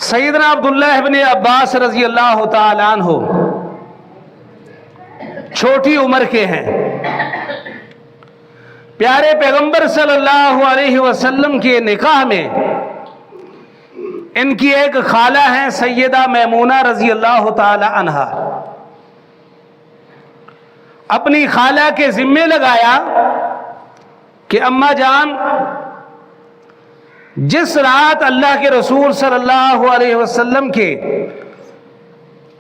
سیدنا عبداللہ ابن عباس رضی اللہ تعالیٰ عنہ چھوٹی عمر کے ہیں، پیارے پیغمبر صلی اللہ علیہ وسلم کے نکاح میں ان کی ایک خالہ ہیں سیدہ میمونہ رضی اللہ تعالی عنہا۔ اپنی خالہ کے ذمے لگایا کہ اماں جان، جس رات اللہ کے رسول صلی اللہ علیہ وسلم کے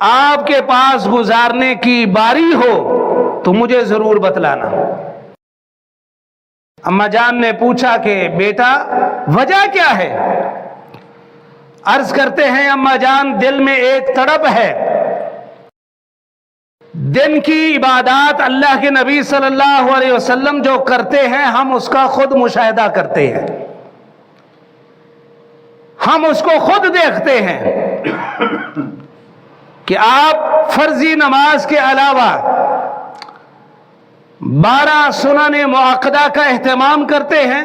آپ کے پاس گزارنے کی باری ہو تو مجھے ضرور بتلانا۔ اماں جان نے پوچھا کہ بیٹا وجہ کیا ہے؟ عرض کرتے ہیں اماں جان، دل میں ایک تڑپ ہے، دن کی عبادات اللہ کے نبی صلی اللہ علیہ وسلم جو کرتے ہیں ہم اس کا خود مشاہدہ کرتے ہیں، ہم اس کو خود دیکھتے ہیں کہ آپ فرضی نماز کے علاوہ 12 سنن مؤکدہ کا اہتمام کرتے ہیں،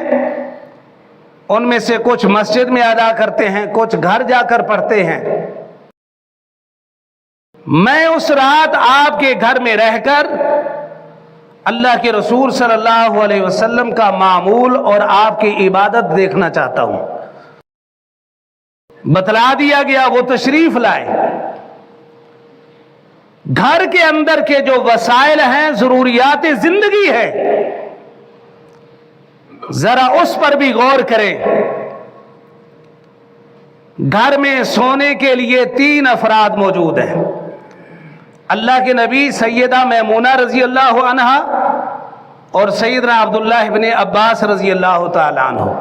ان میں سے کچھ مسجد میں ادا کرتے ہیں، کچھ گھر جا کر پڑھتے ہیں۔ میں اس رات آپ کے گھر میں رہ کر اللہ کے رسول صلی اللہ علیہ وسلم کا معمول اور آپ کی عبادت دیکھنا چاہتا ہوں۔ بتلا دیا گیا، وہ تشریف لائے۔ گھر کے اندر کے جو وسائل ہیں، ضروریات زندگی ہے، ذرا اس پر بھی غور کریں۔ گھر میں سونے کے لیے 3 افراد موجود ہیں، اللہ کے نبی، سیدہ میمونہ رضی اللہ عنہا اور سیدنا عبداللہ ابن عباس رضی اللہ تعالیٰ عنہ۔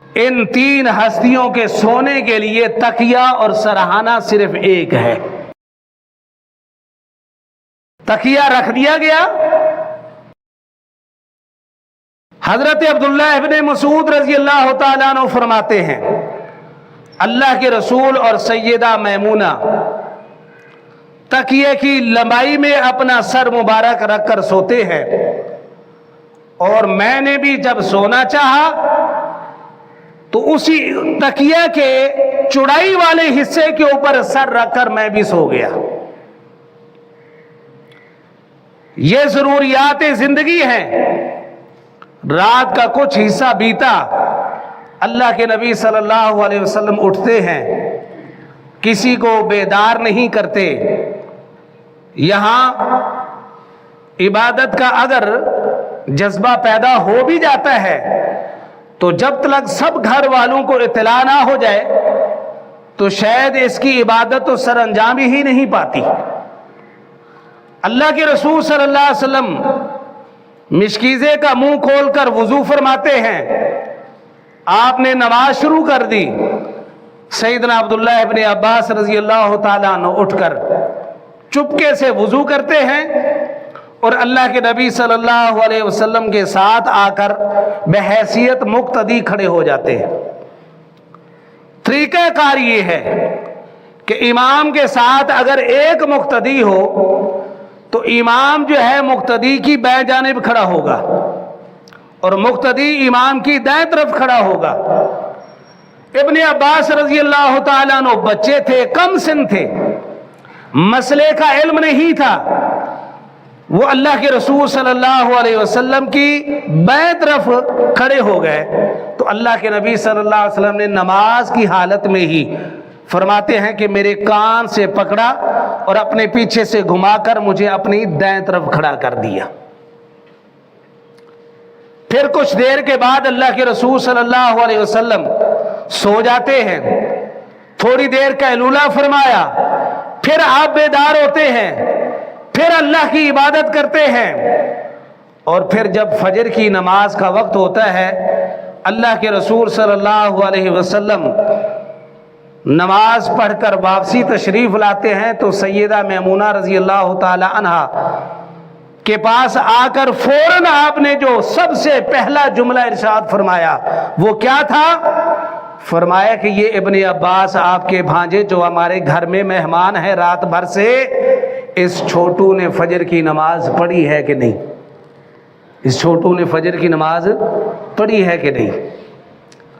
ان 3 ہستیوں کے سونے کے لیے تکیہ اور سرہانہ صرف ایک ہے۔ تکیہ رکھ دیا گیا۔ حضرت عبداللہ ابن مسعود رضی اللہ تعالیٰ عنہ فرماتے ہیں اللہ کے رسول اور سیدہ میمونہ تکیے کی لمبائی میں اپنا سر مبارک رکھ کر سوتے ہیں، اور میں نے بھی جب سونا چاہا تو اسی تکیہ کے چوڑائی والے حصے کے اوپر سر رکھ کر میں بھی سو گیا۔ یہ ضروریات زندگی ہیں۔ رات کا کچھ حصہ بیتا، اللہ کے نبی صلی اللہ علیہ وسلم اٹھتے ہیں، کسی کو بیدار نہیں کرتے۔ یہاں عبادت کا اگر جذبہ پیدا ہو بھی جاتا ہے تو جب تک سب گھر والوں کو اطلاع نہ ہو جائے تو شاید اس کی عبادت تو سر انجام ہی نہیں پاتی۔ اللہ کے رسول صلی اللہ علیہ وسلم مشکیزے کا منہ کھول کر وضو فرماتے ہیں، آپ نے نماز شروع کر دی۔ سیدنا عبداللہ ابن عباس رضی اللہ تعالیٰ عنہ اٹھ کر چپکے سے وضو کرتے ہیں اور اللہ کے نبی صلی اللہ علیہ وسلم کے ساتھ آ کر بحیثیت مقتدی کھڑے ہو جاتے ہیں۔ طریقہ کار یہ ہے کہ امام کے ساتھ اگر ایک مقتدی ہو تو امام جو ہے مقتدی کی بائیں جانب کھڑا ہوگا اور مقتدی امام کی دائیں طرف کھڑا ہوگا۔ ابن عباس رضی اللہ تعالیٰ عنہ بچے تھے، کم سن تھے، مسئلے کا علم نہیں تھا، وہ اللہ کے رسول صلی اللہ علیہ وسلم کی بائیں طرف کھڑے ہو گئے تو اللہ کے نبی صلی اللہ علیہ وسلم نے نماز کی حالت میں ہی فرماتے ہیں کہ میرے کان سے پکڑا اور اپنے پیچھے سے گھما کر مجھے اپنی دائیں طرف کھڑا کر دیا۔ پھر کچھ دیر کے بعد اللہ کے رسول صلی اللہ علیہ وسلم سو جاتے ہیں، تھوڑی دیر کا قیلولہ فرمایا، پھر آپ بیدار ہوتے ہیں، پھر اللہ کی عبادت کرتے ہیں، اور پھر جب فجر کی نماز کا وقت ہوتا ہے اللہ کے رسول صلی اللہ علیہ وسلم نماز پڑھ کر واپسی تشریف لاتے ہیں تو سیدہ میمونہ رضی اللہ تعالی عنہا کے پاس آ کر فوراً آپ نے جو سب سے پہلا جملہ ارشاد فرمایا وہ کیا تھا؟ فرمایا کہ یہ ابن عباس آپ کے بھانجے جو ہمارے گھر میں مہمان ہے رات بھر سے، اس چھوٹو نے فجر کی نماز پڑھی ہے کہ نہیں؟ اس چھوٹو نے فجر کی نماز پڑھی ہے کہ نہیں؟